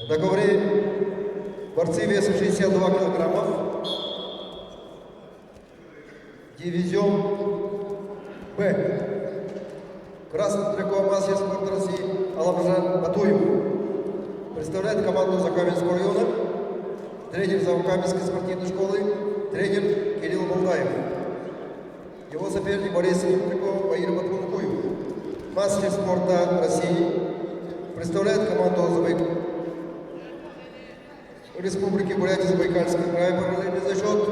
В договоре борцы весом 62 килограммов. Дивизион Б. Красный треком мастер спорта России Аламжан Батуев. Представляет команду Закаменского района. Тренер Закаменской спортивной школы. Тренер Кирилл Молдаев. Его соперник Борис Римчиков, Баир Батмункуев. Мастер спорта России. Представляет команду Республики Бурятия, Забайкальский край, параллельный зачет.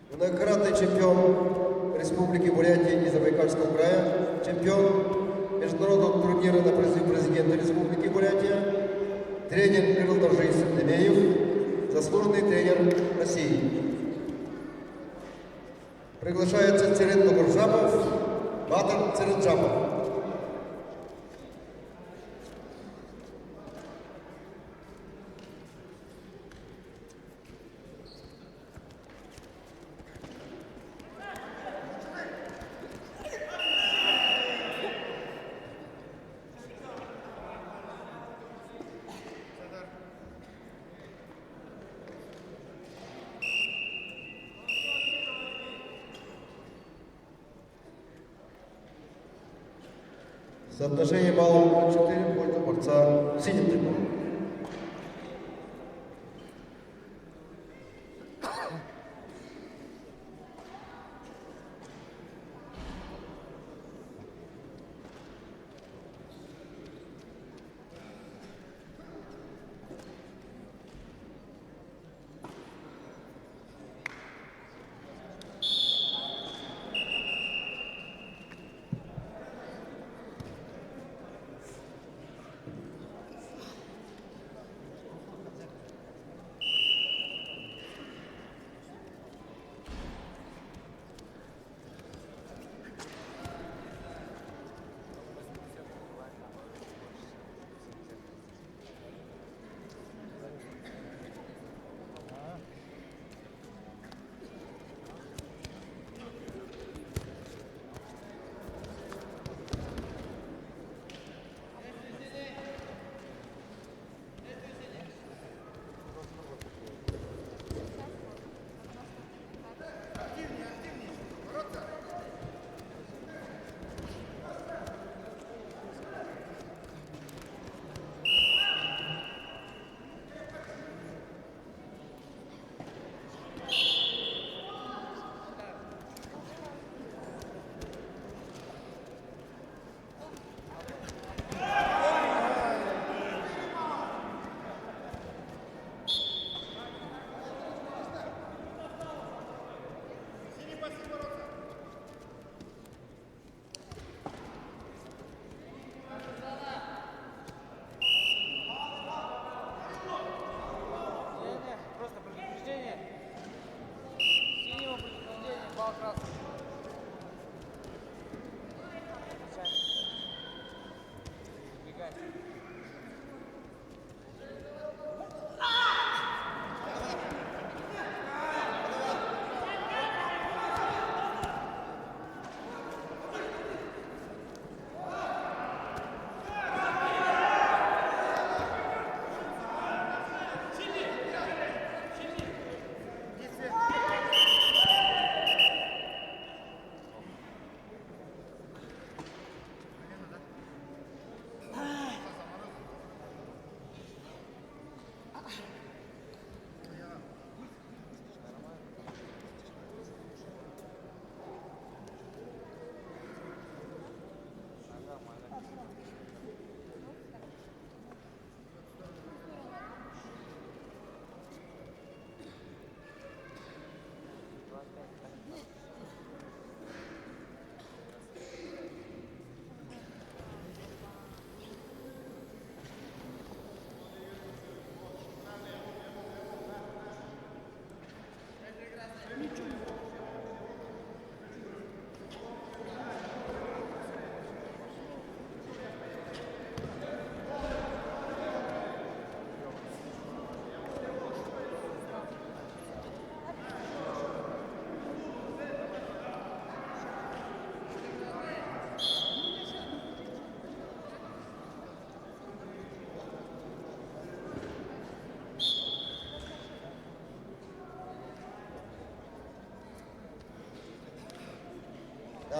Многократный чемпион Республики Бурятия и Забайкальского края, чемпион международного турнира на призыв президента Республики Бурятия, тренер Кирилл Сендемеев, заслуженный тренер России. Приглашается Церен Нугуржапов, Батыр Церенджапов. Соотношение баллов 4 в пользу борца синим триком.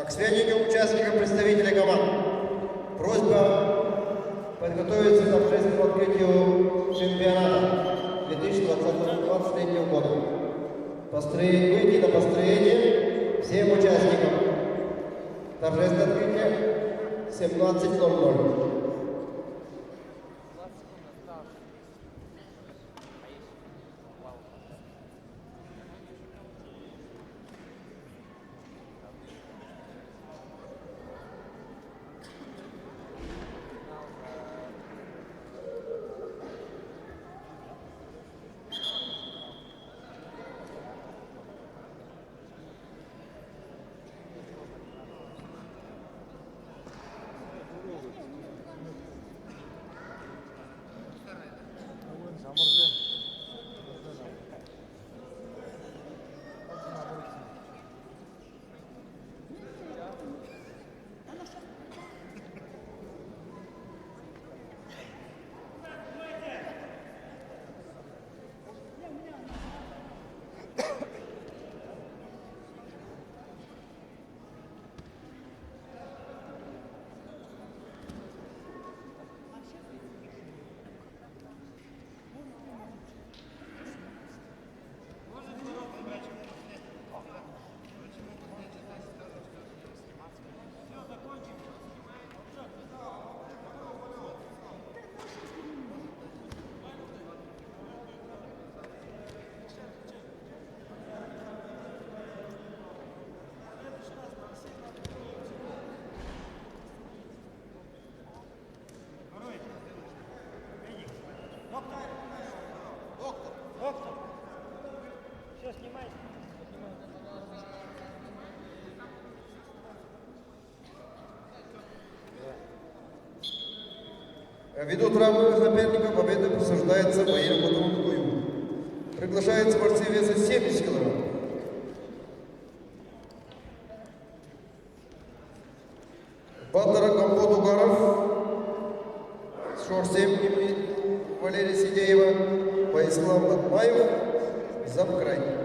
К сведению участников, представителей команд. Просьба подготовиться к торжественному открытию чемпионата 2023 года. Выйти на построение всем участникам. Торжественное открытие 17:00. Ввиду травмы соперника победа присуждается Баиру Батрулкуеву. Приглашаются борцы веса 70 кг. Баттера Компот Угаров, Шорсем Валерий Сидеева, Боислав Батмаев, Замкрай.